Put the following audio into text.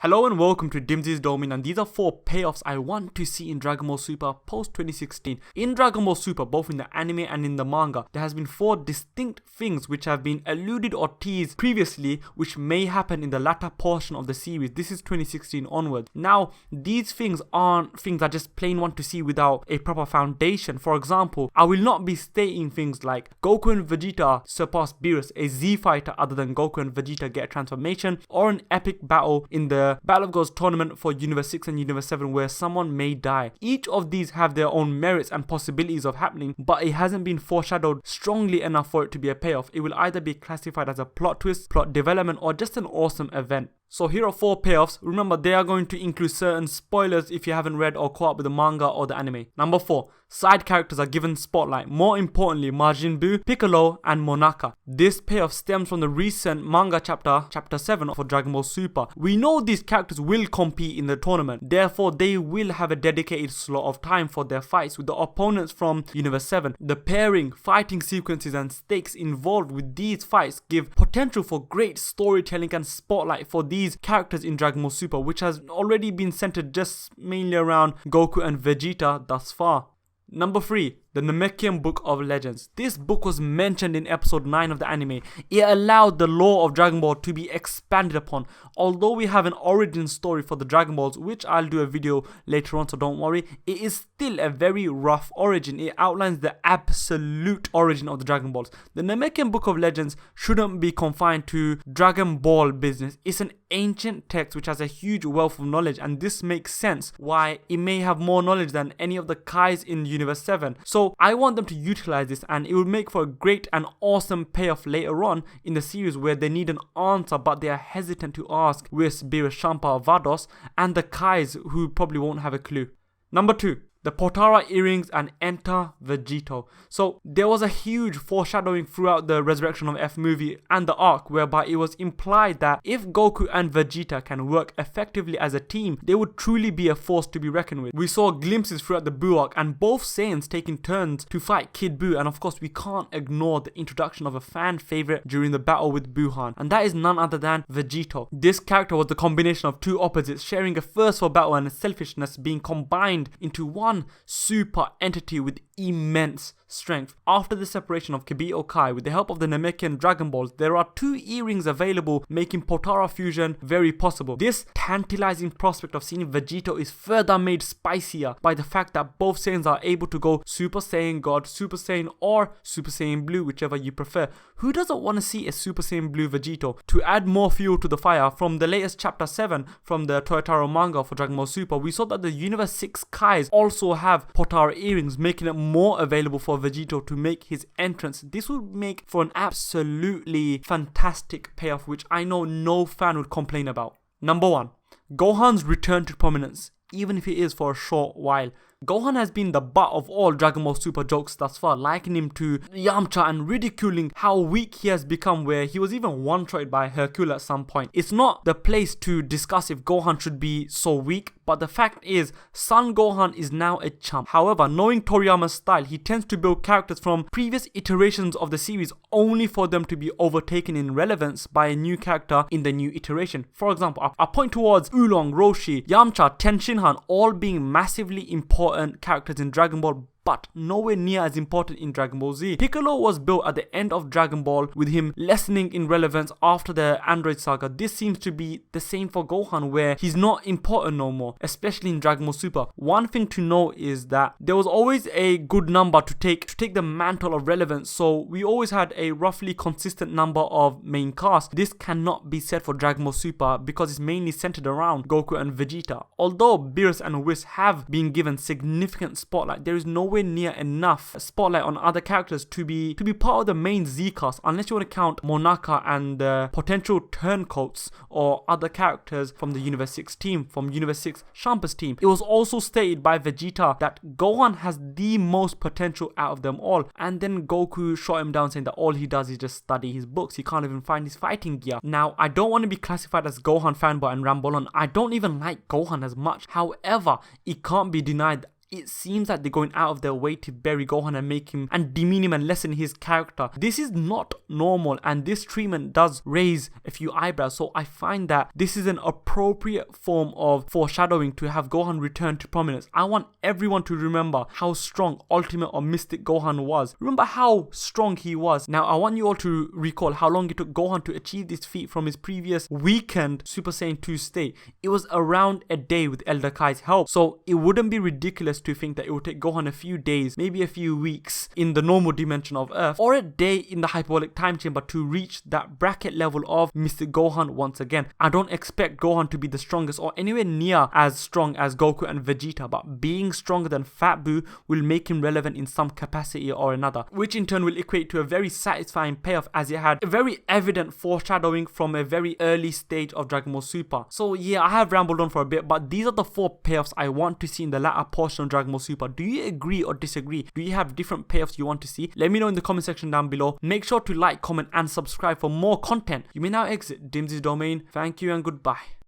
Hello and welcome to Dimsy's Domain, and these are 4 payoffs I want to see in Dragon Ball Super post 2016. In Dragon Ball Super, both in the anime and in the manga, there has been 4 distinct things which have been alluded or teased previously which may happen in the latter portion of the series. This is 2016 onwards. Now, these things aren't things I just plain want to see without a proper foundation. For example, I will not be stating things like Goku and Vegeta surpass Beerus, a Z fighter other than Goku and Vegeta get a transformation, or an epic battle in the Battle of Gods tournament for Universe 6 and Universe 7 where someone may die. Each of these have their own merits and possibilities of happening, but it hasn't been foreshadowed strongly enough for it to be a payoff. It will either be classified as a plot twist, plot development, or just an awesome event. So here are 4 payoffs. Remember, they are going to include certain spoilers if you haven't read or caught up with the manga or the anime. Number 4. Side characters are given spotlight. More importantly, Majin Buu, Piccolo, and Monaka. This payoff stems from the recent manga chapter 7 for Dragon Ball Super. We know these characters will compete in the tournament. Therefore, they will have a dedicated slot of time for their fights with the opponents from Universe 7. The pairing, fighting sequences, and stakes involved with these fights give potential for great storytelling and spotlight for these characters in Dragon Ball Super, which has already been centered just mainly around Goku and Vegeta thus far. Number 3. The Namekian Book of Legends. This book was mentioned in episode 9 of the anime. It allowed the lore of Dragon Ball to be expanded upon. Although we have an origin story for the Dragon Balls, which I'll do a video later on, so don't worry, it is still a very rough origin. It outlines the absolute origin of the Dragon Balls. The Namekian Book of Legends shouldn't be confined to Dragon Ball business. It's an ancient text which has a huge wealth of knowledge, and this makes sense why it may have more knowledge than any of the Kais in Universe 7. So I want them to utilize this, and it will make for a great and awesome payoff later on in the series where they need an answer but they are hesitant to ask Whis, Beerus, Champa, or Vados, and the Kais who probably won't have a clue. Number 2. The Potara earrings and Enter Vegito. So there was a huge foreshadowing throughout the Resurrection of F movie and the arc whereby it was implied that if Goku and Vegeta can work effectively as a team, they would truly be a force to be reckoned with. We saw glimpses throughout the Buu arc and both Saiyans taking turns to fight Kid Buu, and of course we can't ignore the introduction of a fan favorite during the battle with Gohan, and that is none other than Vegito. This character was the combination of 2 opposites sharing a thirst for battle and a selfishness being combined into one super entity with immense strength. After the separation of Kibito Kai, with the help of the Namekian Dragon Balls, there are 2 earrings available, making Potara fusion very possible. This tantalizing prospect of seeing Vegito is further made spicier by the fact that both Saiyans are able to go Super Saiyan God, Super Saiyan, or Super Saiyan Blue, whichever you prefer. Who doesn't want to see a Super Saiyan Blue Vegito? To add more fuel to the fire, from the latest chapter 7 from the Toyotaro manga for Dragon Ball Super, we saw that the Universe 6 Kais also have Potara earrings, making it more available for Vegito to make his entrance. This would make for an absolutely fantastic payoff which I know no fan would complain about. Number 1. Gohan's return to prominence, even if it is for a short while. Gohan has been the butt of all Dragon Ball Super jokes thus far, likening him to Yamcha and ridiculing how weak he has become, where he was even one-shotted by Hercule at some point. It's not the place to discuss if Gohan should be so weak, but the fact is, Son Gohan is now a chump. However, knowing Toriyama's style, he tends to build characters from previous iterations of the series only for them to be overtaken in relevance by a new character in the new iteration. For example, I point towards Oolong, Roshi, Yamcha, Ten Shinhan, all being massively important characters in Dragon Ball, but nowhere near as important in Dragon Ball Z. Piccolo was built at the end of Dragon Ball, with him lessening in relevance after the Android saga. This seems to be the same for Gohan, where he's not important no more, especially in Dragon Ball Super. One thing to know is that there was always a good number to take the mantle of relevance, so we always had a roughly consistent number of main cast. This cannot be said for Dragon Ball Super because it's mainly centered around Goku and Vegeta. Although Beerus and Whis have been given significant spotlight, there is nowhere near enough spotlight on other characters to be part of the main Z cast, unless you want to count Monaka and the potential turncoats or other characters from the Universe 6 team, from Universe 6 Champa's team. It was also stated by Vegeta that Gohan has the most potential out of them all, and then Goku shot him down saying that all he does is just study his books, he can't even find his fighting gear. Now, I don't want to be classified as Gohan fanboy and ramble on. I don't even like Gohan as much. However, it can't be denied it seems like they're going out of their way to bury Gohan and make him and demean him and lessen his character. This is not normal, and this treatment does raise a few eyebrows. So I find that this is an appropriate form of foreshadowing to have Gohan return to prominence. I want everyone to remember how strong Ultimate or Mystic Gohan was. Remember how strong he was. Now I want you all to recall how long it took Gohan to achieve this feat from his previous weakened Super Saiyan 2 state. It was around a day with Elder Kai's help. So it wouldn't be ridiculous to think that it would take Gohan a few days, maybe a few weeks in the normal dimension of Earth, or a day in the hyperbolic time chamber to reach that bracket level of Mystic Gohan once again. I don't expect Gohan to be the strongest or anywhere near as strong as Goku and Vegeta, but being stronger than Fat Boo will make him relevant in some capacity or another, which in turn will equate to a very satisfying payoff, as it had a very evident foreshadowing from a very early stage of Dragon Ball Super. So yeah, I have rambled on for a bit, but these are the 4 payoffs I want to see in the latter portion of Dragon Ball Super. Do you agree or disagree? Do you have different payoffs you want to see? Let me know in the comment section down below. Make sure to like, comment and subscribe for more content. You may now exit Dimsy's domain. Thank you and goodbye.